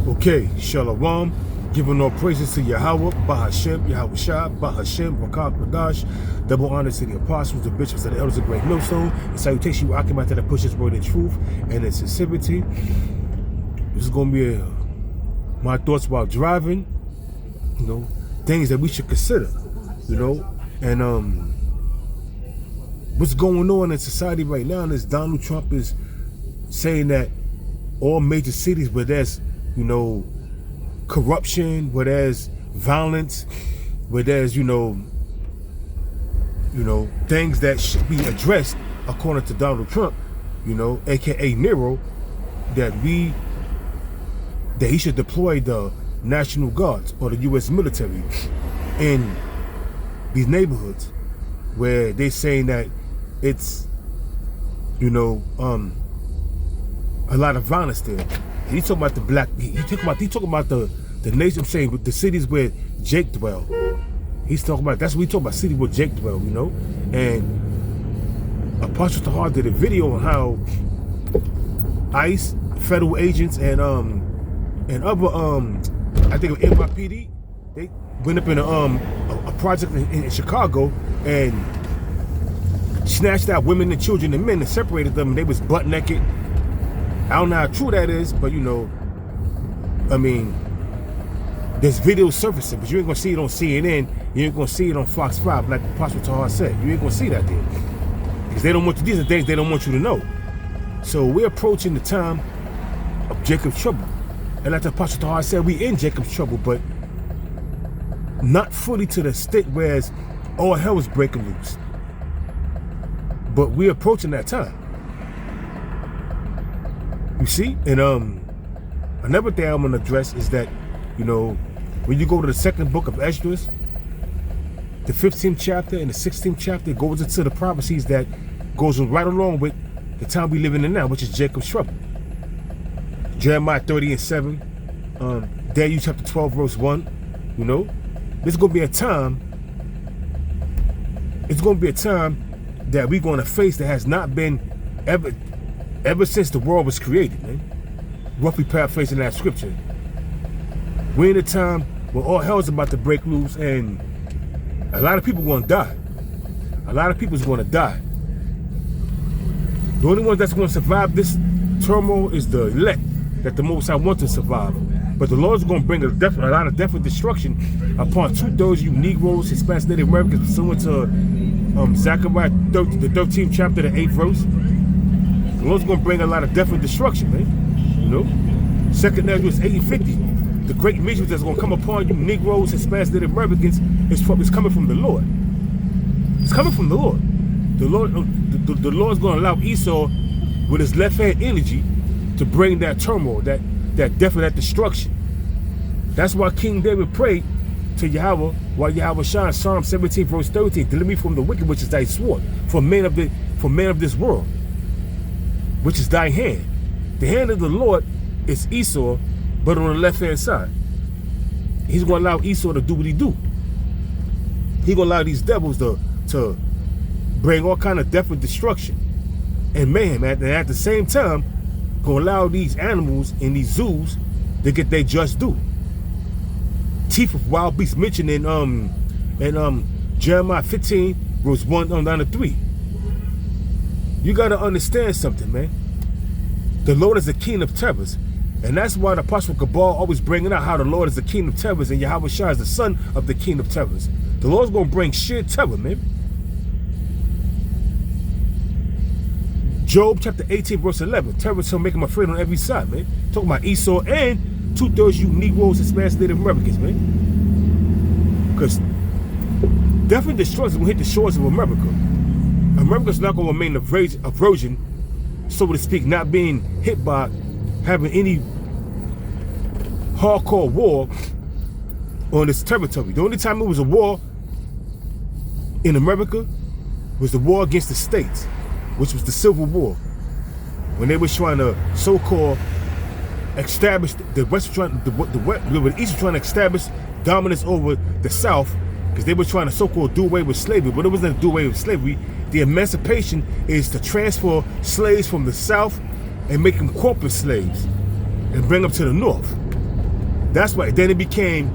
Okay, Shalom. Giving all praises to Yahweh, Bahashem, Yahweh Shah, Bahashem, Rakak Qadash. Double honor to the apostles, the bishops, and the elders of Great Millstone. And salutation, you Akim, that push his word in truth and in sincerity. This is going to be my thoughts while driving, things that we should consider, and what's going on in society right now is Donald Trump is saying that all major cities where there's, corruption, where there's violence, where there's, things that should be addressed according to Donald Trump, aka Nero, that he should deploy the National Guards or the U.S. military in these neighborhoods where they're saying that it's, a lot of violence there. He talking about the black. He talking about the nation. I'm saying the cities where Jake dwell. He's talking about, that's what we talk about, cities where Jake dwell. And Apostle Tahar did a video on how ICE, federal agents, and other I think of NYPD, they went up in a project in Chicago and snatched out women and children and men and separated them. And they was butt naked. I don't know how true that is, but there's video surfacing, but you ain't gonna see it on CNN, you ain't gonna see it on Fox 5, like Apostle Tahar said. You ain't gonna see that there. Because they don't want you, these are things they don't want you to know. So we're approaching the time of Jacob's trouble. And like the Apostle Tahar said, we in Jacob's trouble, but not fully to the state where all hell is breaking loose. But we're approaching that time. You see? And another thing I'm gonna address is that, when you go to the second book of Esdras, the 15th chapter and the 16th chapter, it goes into the prophecies that goes right along with the time we live in now, which is Jacob's trouble. Jeremiah 30:7, Daniel chapter 12 verse 1. This is gonna be a time. It's gonna be a time that we're gonna face that has not been ever since the world was created, man. Roughly paraphrasing that scripture. We're in a time where all hell's about to break loose and a lot of people gonna die. A lot of people's gonna die. The only ones that's gonna survive this turmoil is the elect that the Most High wants to survive. But the Lord's gonna bring a lot of death and destruction upon two-thirds of you Negroes, Hispanic, Native Americans, pursuant to Zechariah the 13th chapter, the 8th verse. The Lord's gonna bring a lot of death and destruction, man. Second Ezra 8:50. The great measures that's gonna come upon you Negroes, Hispanic, Native Americans is coming from the Lord. It's coming from the Lord. The Lord's gonna allow Esau with his left hand energy to bring that turmoil, that death and that destruction. That's why King David prayed to Yahweh, while Yahweh shines, Psalm 17 verse 13, deliver me from the wicked, which is thy sword, for man of this world, which is thy hand. The hand of the Lord is Esau, but on the left hand side. He's gonna allow Esau to do what he do. He's gonna allow these devils to bring all kind of death and destruction and mayhem. And at the same time, gonna allow these animals in these zoos to get their just due. Teeth of wild beasts mentioned in Jeremiah 15 verse 1 down to 3. You gotta understand something, man. The Lord is the king of terrors. And that's why the Apostle Kabal always bringing out how the Lord is the king of terrors and Yahweh Shah is the son of the king of terrors. The Lord's gonna bring sheer terror, man. Job chapter 18 verse 11, terror shall make him afraid on every side, man. Talking about Esau and two-thirds you Negroes, Hispanic, Native Americans, man. Because death and destruction will hit the shores of America. America's not gonna remain a virgin, so to speak, not being hit by having any hardcore war on this territory. The only time it was a war in America was the war against the states, which was the Civil War, when they were trying to so-called establish the West, the East was trying to establish dominance over the South, because they were trying to so-called do away with slavery. But it wasn't to do away with slavery. The emancipation is to transfer slaves from the South and make them corporate slaves and bring them to the North. That's why. Then it became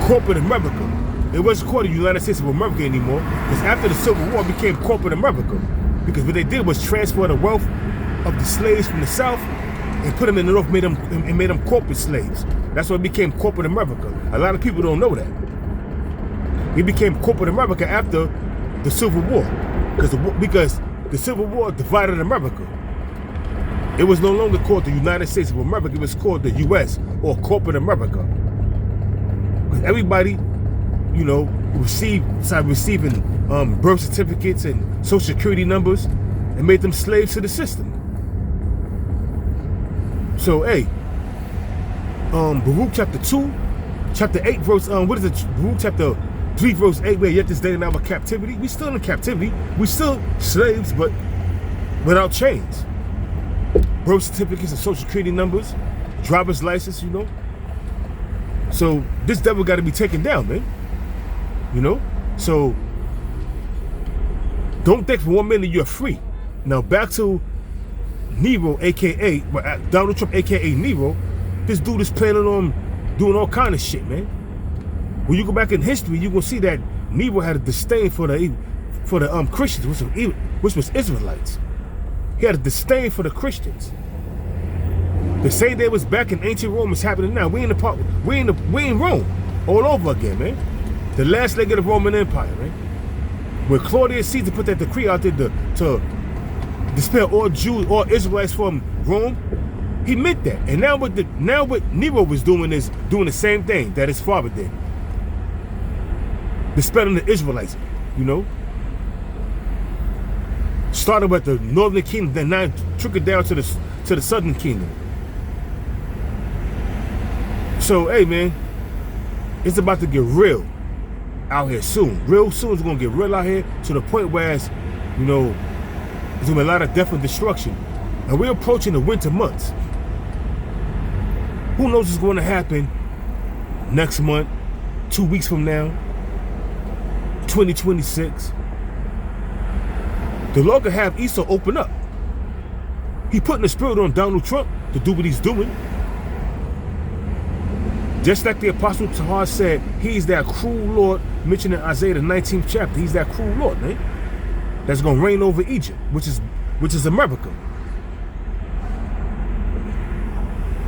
corporate America. It wasn't called the United States of America anymore, because after the Civil War, it became corporate America. Because what they did was transfer the wealth of the slaves from the South and put them in the North, made them corporate slaves. That's why it became corporate America. A lot of people don't know that. It became corporate America after the Civil War, because the Civil War divided America. It was no longer called the United States of America. It was called the U.S. or corporate America. Because everybody, you know, started receiving birth certificates and social security numbers and made them slaves to the system. So, hey, Baruch chapter 2, chapter 8, verse, Baruch chapter 3, verse 8, where yet this day in our captivity. We still in captivity. We still slaves, but without chains. Birth certificates and social security numbers, driver's license, you know. So this devil got to be taken down, man. You know? So don't think for 1 minute you're free. Now back to Nero, aka Donald Trump, aka Nero. This dude is planning on doing all kind of shit, man. When you go back in history, you're gonna see that Nero had a disdain for the Christians, which was Israelites. He had a disdain for the Christians. The same day was back in ancient Rome is happening now. We in Rome all over again, man. The last leg of the Roman Empire, man. When Claudius Caesar put that decree out there to dispel all Jews, all Israelites from Rome, he meant that. And now what Nero was doing is doing the same thing that his father did. Dispelling the Israelites, you know. Started with the northern kingdom, then now trickled down to the southern kingdom. So, hey, man, it's about to get real out here soon. Real soon it's going to get real out here to the point where, you know, there's going to be a lot of death and destruction. And we're approaching the winter months. Who knows what's going to happen next month, 2 weeks from now, 2026. The Lord could have Esau open up. He putting the spirit on Donald Trump to do what he's doing. Just like the Apostle Tahar said, he's that cruel Lord mentioned in Isaiah the 19th chapter. He's that cruel Lord, man, that's gonna reign over Egypt, which is America.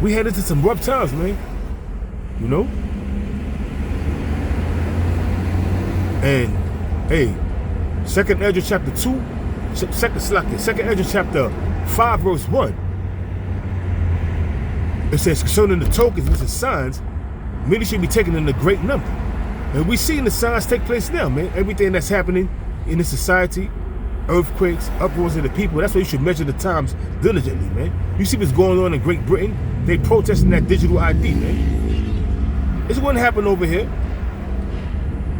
We headed to some rough times, man. You know? And hey, 2nd Ezra chapter 2, 2nd Ezra chapter 5, verse 1. It says, concerning the tokens, which are signs, many should be taken in a great number. And we seeing the signs take place now, man. Everything that's happening in the society, earthquakes, uproars of the people, that's why you should measure the times diligently, man. You see what's going on in Great Britain? They protesting that digital ID, man. It's going to happen over here.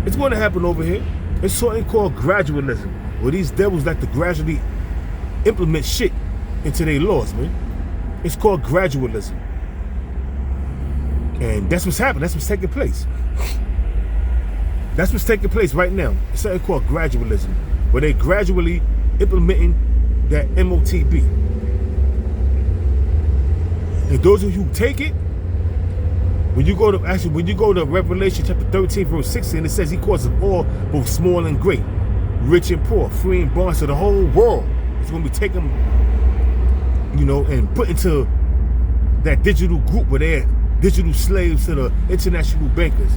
It's going to happen over here. It's something called gradualism, where these devils like to gradually implement shit into their laws, man. It's called gradualism. And that's what's happening. That's what's taking place. That's what's taking place right now. It's something called gradualism, where they gradually implementing that MOTB. And those of you who take it, when you go to Revelation chapter 13, verse 16, it says he causes all, both small and great, rich and poor, free and bond, so the whole world is going to be taken, you know, and put into that digital group where they're digital slaves to the international bankers.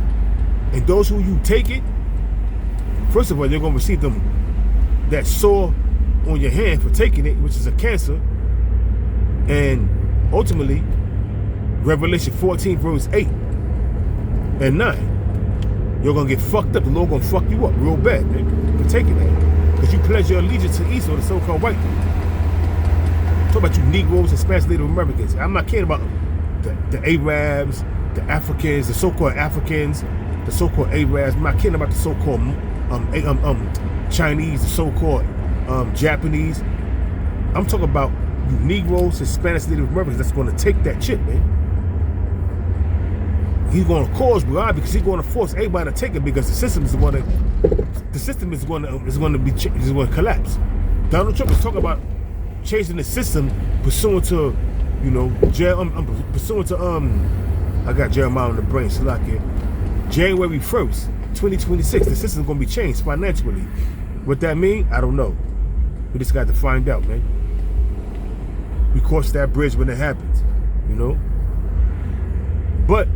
And those who you take it, first of all, you're going to receive that sore on your hand for taking it, which is a cancer. And ultimately, Revelation 14, verse 8 and 9, you're going to get fucked up. The Lord going to fuck you up real bad, man, for taking that. Because you pledge your allegiance to Esau, the so-called white man. Talk about you Negroes and Spanish Native Americans. I'm not caring about the Arabs, the Africans, the so-called Africans, the so-called Arabs. I'm not caring about the so-called Chinese, the so-called Japanese. I'm talking about you Negroes and Spanish Native Americans that's going to take that shit, man. He's going to cause why? Because he's going to force everybody to take it, because the system is going to collapse. Donald Trump is talking about changing the system pursuant to, You know, pursuant to I got Jeremiah on the brain, Salakia. January 1st, 2026, the system's gonna be changed financially. What that mean? I don't know. We just got to find out, man. We cross that bridge when it happens, you know? But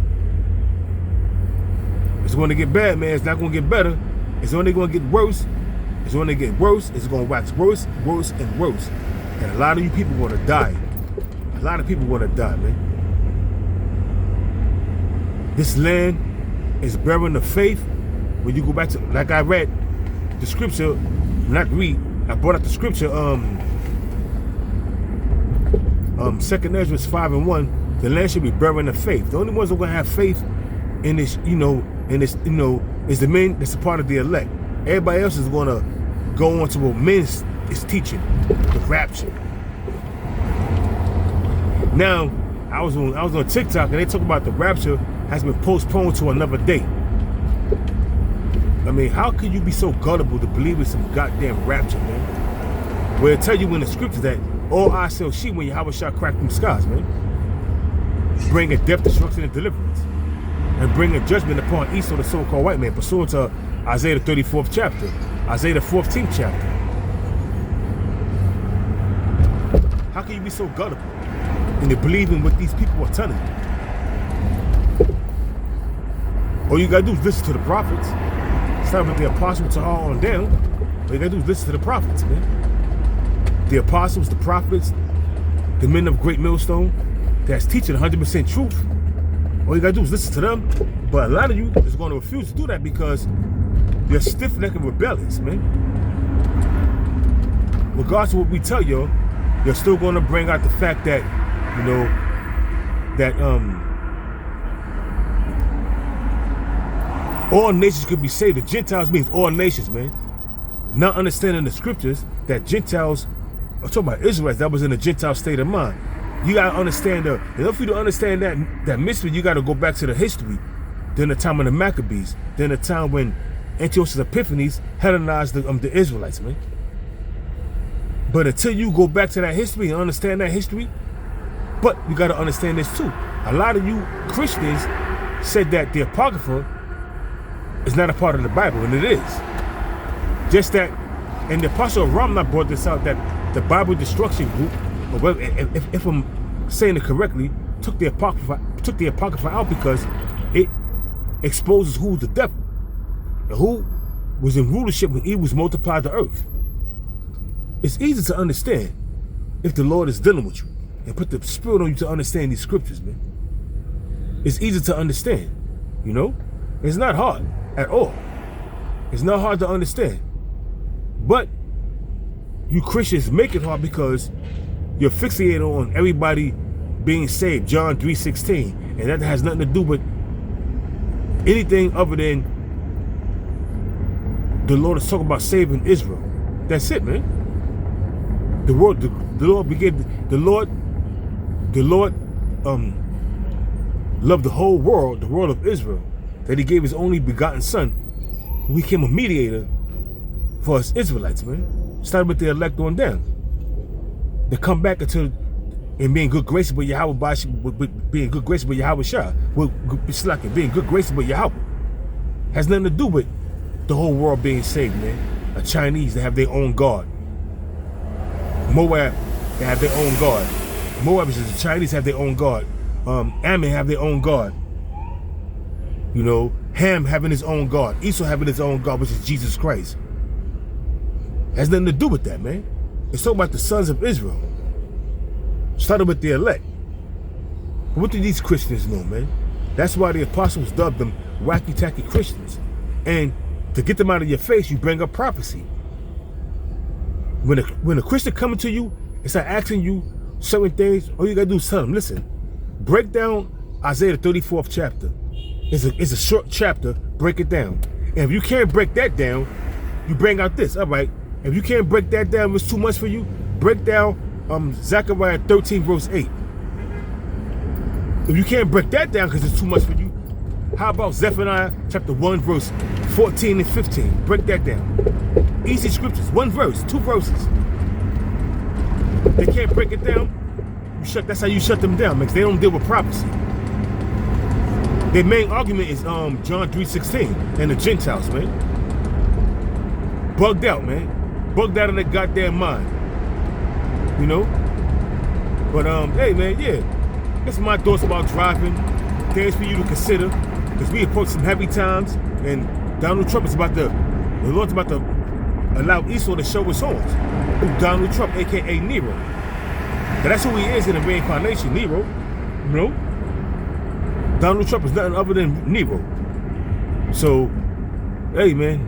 it's gonna get bad, man. It's not gonna get better. It's only gonna get worse. It's gonna get worse. It's gonna wax worse, worse, and worse. And a lot of you people wanna die. A lot of people wanna die, man. This land is bearing the faith. When you go back to, like I read the scripture, not read, I brought out the scripture, 2nd Ezra 5:1, the land should be bearing the faith. The only ones that are gonna have faith in this, is the men that's a part of the elect. Everybody else is gonna go on to what men is teaching, the rapture. Now, I was on TikTok and they talk about the rapture has been postponed to another date. I mean, how could you be so gullible to believe in some goddamn rapture, man? Where it tell you in the scriptures that all eyes shall see when Yahweh shall crack them skies, man. Bring a death, destruction, and deliverance. And bring a judgment upon Esau, the so-called white man, pursuant to Isaiah the 34th chapter, Isaiah the 14th chapter. How can you be so gullible and to believe in what these people are telling you? All you gotta do is listen to the prophets. Start with the apostles to all on down. All you gotta do is listen to the prophets, man. The apostles, the prophets, the men of great millstone that's teaching 100% truth. All you gotta do is listen to them. But a lot of you is gonna refuse to do that because you're stiff-necked and rebellious, man. Regardless of what we tell you, you're still gonna bring out the fact that, that all nations could be saved. The Gentiles means all nations, man. Not understanding the scriptures that Gentiles, I'm talking about Israelites, that was in a Gentile state of mind. You gotta understand and if you don't understand that mystery, you gotta go back to the history. Then the time of the Maccabees, then the time when Antiochus Epiphanes Hellenized the Israelites, man. But until you go back to that history and understand that history, but you gotta understand this too. A lot of you Christians said that the Apocrypha is not a part of the Bible, and it is. Just that, and the Apostle Ramna brought this out, that the Bible Destruction Group, or if I'm saying it correctly, took the Apocrypha out because it exposes who's the devil and who was in rulership when evil was multiplied to earth. It's easy to understand if the Lord is dealing with you and put the spirit on you to understand these scriptures, man. It's easy to understand, It's not hard at all. It's not hard to understand. But you Christians make it hard because you're fixated on everybody being saved, John 3:16, and that has nothing to do with anything other than the Lord is talking about saving Israel. That's it, man. The Lord loved the whole world, the world of Israel, that he gave his only begotten son, who became a mediator for us Israelites, man. Started with the elect on down. They come back and being good graces with Yahweh, being good graces with Yahweh Shah, being good graces with Yahweh. Has nothing to do with the whole world being saved, man. The Chinese, they have their own God. Moab, they have their own God. Moab, the Chinese have their own God. Ammon have their own God. Ham having his own God. Esau having his own God, which is Jesus Christ. Has nothing to do with that, man. It's talking about the sons of Israel. Started with the elect. But what do these Christians know, man? That's why the apostles dubbed them wacky-tacky Christians. And to get them out of your face, you bring up prophecy. When a Christian coming to you and start asking you certain things, all you gotta do is tell them, listen, break down Isaiah the 34th chapter. It's a short chapter, break it down. And if you can't break that down, you bring out this, all right. If you can't break that down, it's too much for you, break down Zechariah 13 verse 8. If you can't break that down because it's too much for you, how about Zephaniah chapter 1 verse 14 and 15? Break that down. Easy scriptures, one verse, two verses. They can't break it down. That's how you shut them down, man, 'cause they don't deal with prophecy. Their main argument is John 3:16 and the Gentiles, man. Bugged out, man. Bugged out of their goddamn mind. You know? But hey man, yeah. That's my thoughts about driving. Things for you to consider. Because we approach some heavy times, and Donald Trump is the Lord's about to allow Esau to show his horns. Donald Trump, aka Nero. But that's who he is in the reincarnation, Nero. You know? Donald Trump is nothing other than Nero. So, hey man,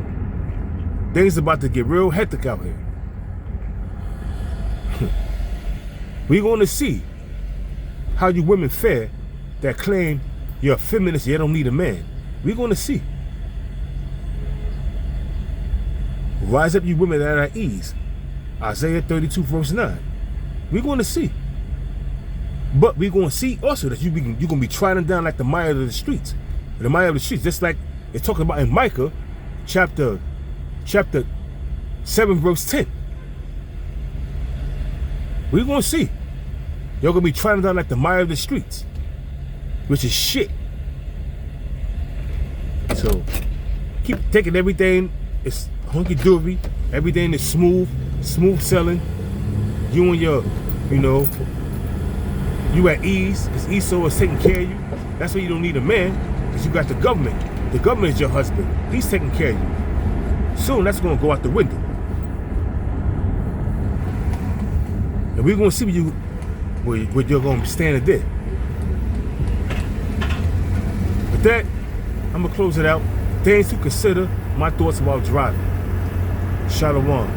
things about to get real hectic out here. We're going to see how you women fare that claim you're a feminist, you don't need a man. We're going to see. Rise up, you women that are at ease. Isaiah 32 verse 9. We're going to see. But we're going to see also that you're going to be trotting down like the mire of the streets. The mire of the streets, just like it's talking about in Micah chapter 7 verse 10. We're going to see. You're going to be trotting down like the mire of the streets, which is shit. So keep taking everything. It's hunky-dory. Everything is smooth selling. You and your, you know, you at ease because Esau is taking care of you. That's why you don't need a man, because you got the government. The government is your husband. He's taking care of you. Soon that's going to go out the window. And we're going to see where you're going to be standing there. With that, I'm going to close it out. Things to consider, my thoughts about driving. Shalom.